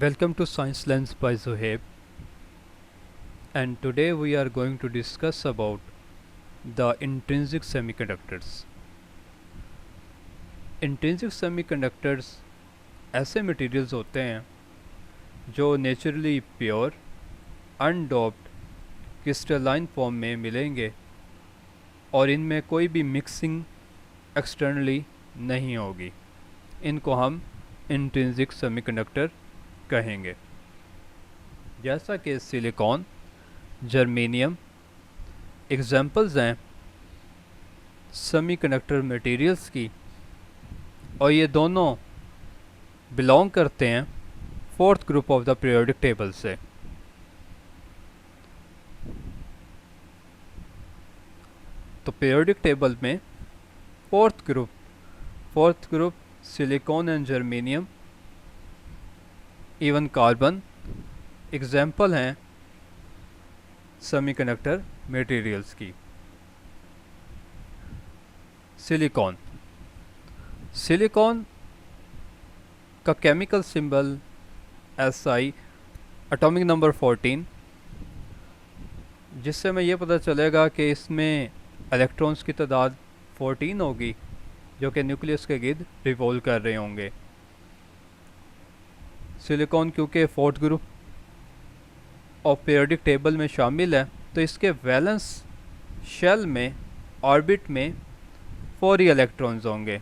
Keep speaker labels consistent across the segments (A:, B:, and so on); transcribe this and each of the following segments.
A: Welcome to Science Lens by Zohaib, and today we are going to discuss about the intrinsic semiconductors. Intrinsic semiconductors ऐसे materials होते हैं जो naturally pure अनडोप्ड crystalline form में मिलेंगे और इनमें कोई भी मिक्सिंग एक्सटर्नली नहीं होगी। इनको हम इंट्रिंसिक सेमीकंडक्टर कहेंगे, जैसा कि सिलिकॉन, जर्मेनियम एग्जाम्पल्स हैं सेमीकंडक्टर मटेरियल्स की, और ये दोनों बिलोंग करते हैं fourth group of the periodic table से। तो पीरियोडिक टेबल में fourth group silicon and germanium, even carbon example हैं सेमीकंडक्टर मटेरियल्स की। सिलिकॉन का chemical symbol SI, atomic number 14, जिससे हमें ये पता चलेगा कि इसमें इलेक्ट्रॉन्स की तादाद 14 होगी जो कि न्यूक्लियस के गिर्द रिवॉल्व कर रहे होंगे। सिलिकॉन क्योंकि फोर्थ ग्रुप और पीरियोडिक टेबल में शामिल है, तो इसके वैलेंस शेल में ऑर्बिट में 4 ही इलेक्ट्रॉन्स होंगे।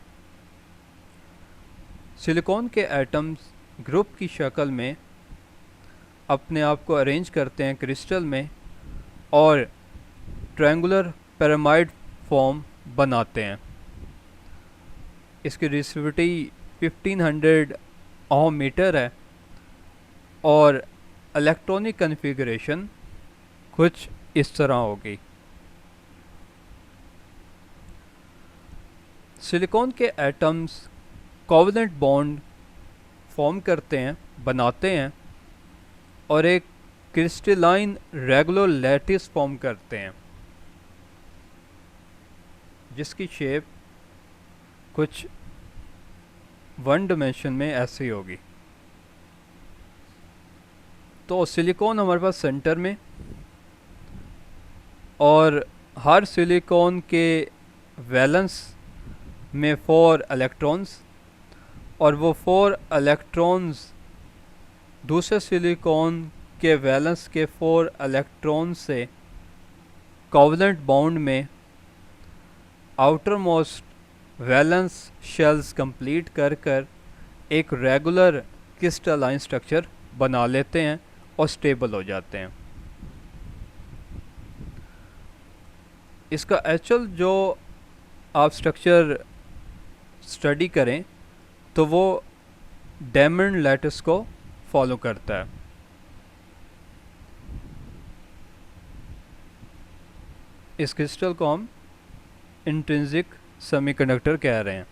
A: सिलिकॉन के एटम्स ग्रुप की शक्ल में अपने आप को अरेंज करते हैं क्रिस्टल में और ट्रायंगुलर पिरामिड फॉर्म बनाते हैं। इसकी रेसिस्टिविटी 1500 ओम मीटर है और इलेक्ट्रॉनिक कन्फिगरेशन कुछ इस तरह होगी। सिलिकॉन के एटम्स कोवलेंट बॉन्ड फॉर्म करते हैं, बनाते हैं और एक क्रिस्टलाइन रेगुलर लैटिस फॉर्म करते हैं जिसकी शेप कुछ वन डायमेंशन में ऐसी होगी। तो सिलिकॉन हमारे पास सेंटर में, और हर सिलिकॉन के वैलेंस में 4 इलेक्ट्रॉन्स, और वो 4 इलेक्ट्रॉन्स दूसरे सिलिकॉन के वैलेंस के 4 इलेक्ट्रॉन से कोवलेंट बॉन्ड में outer most valence shells complete कर एक रेगुलर क्रिस्टलाइन स्ट्रक्चर बना लेते हैं और स्टेबल हो जाते हैं। इसका एक्चुअल जो आप स्ट्रक्चर स्टडी करें तो वो डायमंड लैटिस को फॉलो करता है। इस क्रिस्टल को हम इंट्रिंसिक सेमीकंडक्टर कह रहे हैं।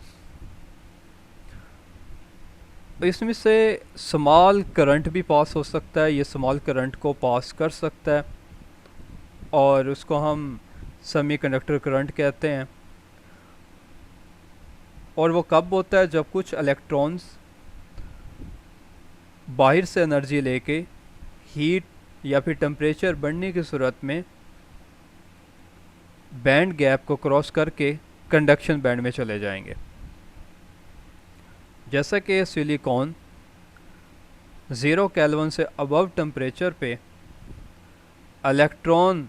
A: इसमें से स्मॉल करंट भी पास हो सकता है, ये स्मॉल करंट को पास कर सकता है और उसको हम सेमीकंडक्टर करंट कहते हैं। और वो कब होता है? जब कुछ इलेक्ट्रॉन्स बाहर से एनर्जी लेके हीट या फिर टेम्परेचर बढ़ने की सूरत में बैंड गैप को क्रॉस करके कंडक्शन बैंड में चले जाएंगे। जैसा कि सिलिकॉन 0 केल्विन से अबव टेम्परेचर पे इलेक्ट्रॉन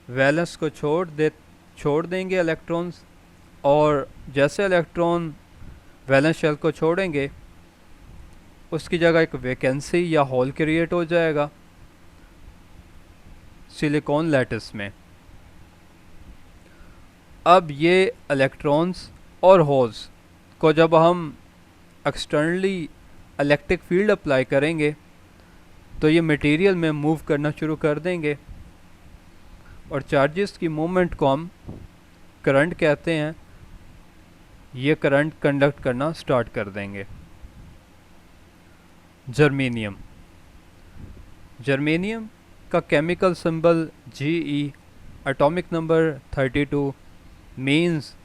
A: वैलेंस को छोड़ देंगे इलेक्ट्रॉन्स, और जैसे इलेक्ट्रॉन वैलेंस शेल को छोड़ेंगे उसकी जगह एक वैकेंसी या होल क्रिएट हो जाएगा सिलिकॉन लैटिस में। अब ये इलेक्ट्रॉन्स और होल्स को जब हम एक्सटर्नली इलेक्ट्रिक फील्ड अप्लाई करेंगे तो ये मटेरियल में मूव करना शुरू कर देंगे और चार्जेस की मूवमेंट को हम करंट कहते हैं। ये करंट कंडक्ट करना स्टार्ट कर देंगे। जर्मेनियम का chemical symbol GE, atomic number 32, means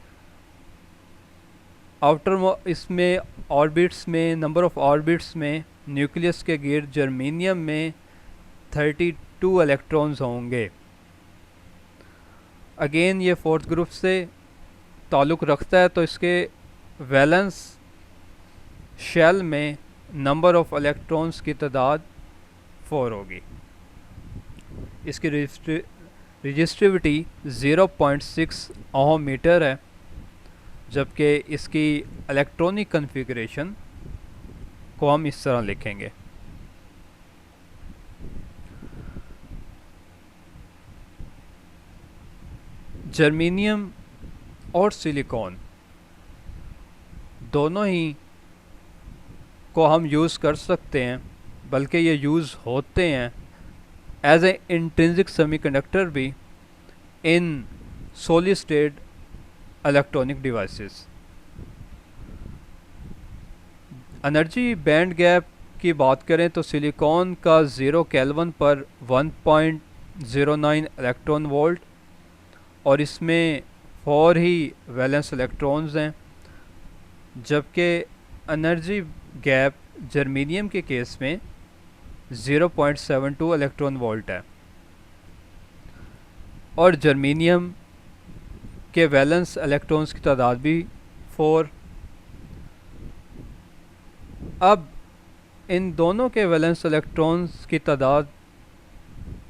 A: इसमें ऑर्बिट्स में, नंबर ऑफ ऑर्बिट्स में न्यूक्लियस के गिर्द जर्मेनियम में 32 इलेक्ट्रॉन्स होंगे। अगेन ये फोर्थ ग्रुप से ताल्लुक़ रखता है, तो इसके वैलेंस शेल में नंबर ऑफ इलेक्ट्रॉन्स की तादाद 4 होगी। इसकी रजिस्टिविटी 0.6 ओहम मीटर है, जबकि इसकी इलेक्ट्रॉनिक कन्फिगरेशन को हम इस तरह लिखेंगे। जर्मेनियम और सिलिकॉन दोनों ही को हम यूज़ कर सकते हैं, बल्कि ये यूज़ होते हैं एज ए इंट्रिंसिक सेमीकंडक्टर भी in solid state electronic devices. Energy band gap की बात करें तो सिलिकॉन का 0 केल्विन पर 1.09 इलेक्ट्रॉन वोल्ट और इसमें 4 ही वैलेंस इलेक्ट्रॉन्स हैं, जबकि एनर्जी गैप जर्मेनियम के केस में 0.72 इलेक्ट्रॉन वोल्ट है और जर्मेनियम के वैलेंस इलेक्ट्रॉन्स की तादाद भी 4। अब इन दोनों के वैलेंस इलेक्ट्रॉन्स की तादाद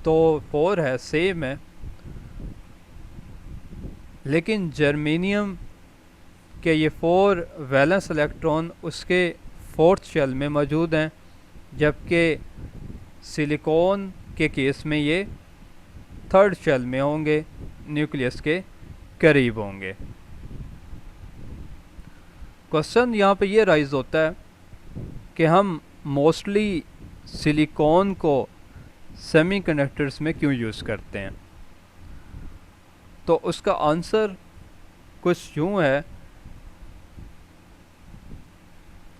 A: तो 4 है, सेम है, लेकिन जर्मेनियम के ये 4 वैलेंस इलेक्ट्रॉन उसके फोर्थ शेल में मौजूद हैं, जबकि सिलिकॉन के केस में ये थर्ड शेल में होंगे, न्यूक्लियस के करीब होंगे। क्वेश्चन यहाँ पे ये राइज होता है कि हम मोस्टली सिलिकॉन को सेमीकंडक्टर्स में क्यों यूज़ करते हैं। तो उसका आंसर कुछ यूँ है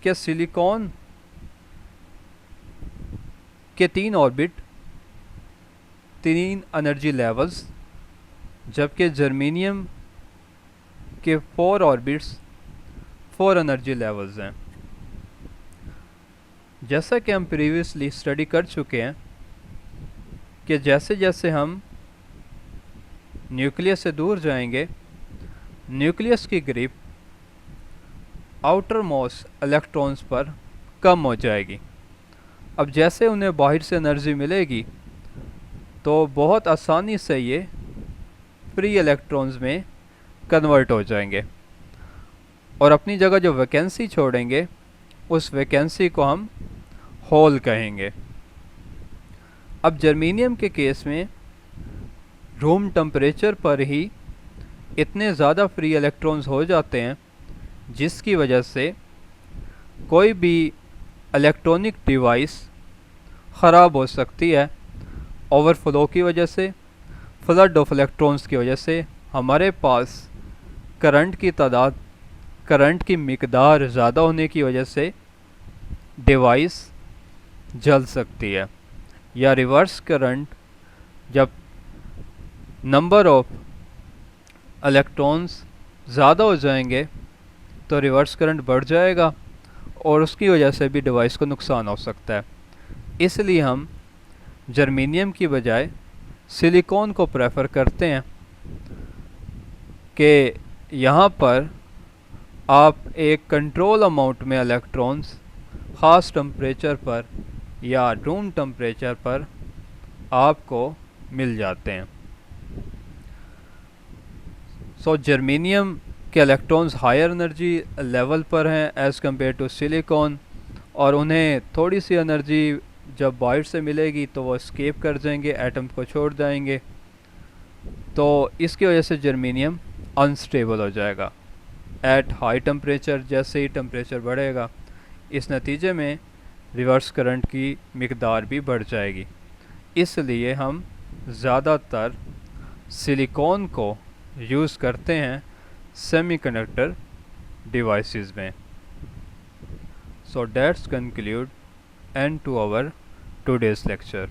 A: कि सिलिकॉन के 3 ऑर्बिट, 3 एनर्जी लेवल्स, जबकि जर्मेनियम के 4 ऑर्बिट्स, 4 एनर्जी लेवल्स हैं। जैसा कि हम प्रीवियसली स्टडी कर चुके हैं कि जैसे जैसे हम न्यूक्लियस से दूर जाएंगे, न्यूक्लियस की ग्रिप आउटर मोस्ट इलेक्ट्रॉन्स पर कम हो जाएगी। अब जैसे उन्हें बाहर से एनर्जी मिलेगी तो बहुत आसानी से ये फ्री इलेक्ट्रॉन्स में कन्वर्ट हो जाएंगे और अपनी जगह जो वैकेंसी छोड़ेंगे उस वैकेंसी को हम होल कहेंगे। अब जर्मेनियम के केस में रूम टेम्परेचर पर ही इतने ज़्यादा फ्री इलेक्ट्रॉन्स हो जाते हैं जिसकी वजह से कोई भी इलेक्ट्रॉनिक डिवाइस ख़राब हो सकती है। ओवरफ्लो की वजह से, फ्लड ऑफ इलेक्ट्रॉन्स की वजह से हमारे पास करंट की तादाद, करंट की मिकदार ज़्यादा होने की वजह से डिवाइस जल सकती है, या रिवर्स करंट, जब नंबर ऑफ इलेक्ट्रॉन्स ज़्यादा हो जाएंगे तो रिवर्स करंट बढ़ जाएगा और उसकी वजह से भी डिवाइस को नुकसान हो सकता है। इसलिए हम जर्मेनियम की बजाय सिलिकॉन को प्रेफर करते हैं कि यहाँ पर आप एक कंट्रोल अमाउंट में इलेक्ट्रॉन्स ख़ास टेम्परेचर पर या रूम टेम्परेचर पर आपको मिल जाते हैं। सो जर्मेनियम के इलेक्ट्रॉन्स हायर एनर्जी लेवल पर हैं एज़ कम्पेयर टू सिलिकॉन, और उन्हें थोड़ी सी एनर्जी जब बाहर से मिलेगी तो वो एस्केप कर जाएंगे, एटम को छोड़ जाएंगे, तो इसकी वजह से जर्मेनियम अनस्टेबल हो जाएगा एट हाई टेम्परेचर। जैसे ही टेम्परेचर बढ़ेगा, इस नतीजे में रिवर्स करंट की मिकदार भी बढ़ जाएगी। इसलिए हम ज़्यादातर सिलिकॉन को यूज़ करते हैं सेमीकंडक्टर डिवाइसेस में। So that's conclude end to our today's lecture.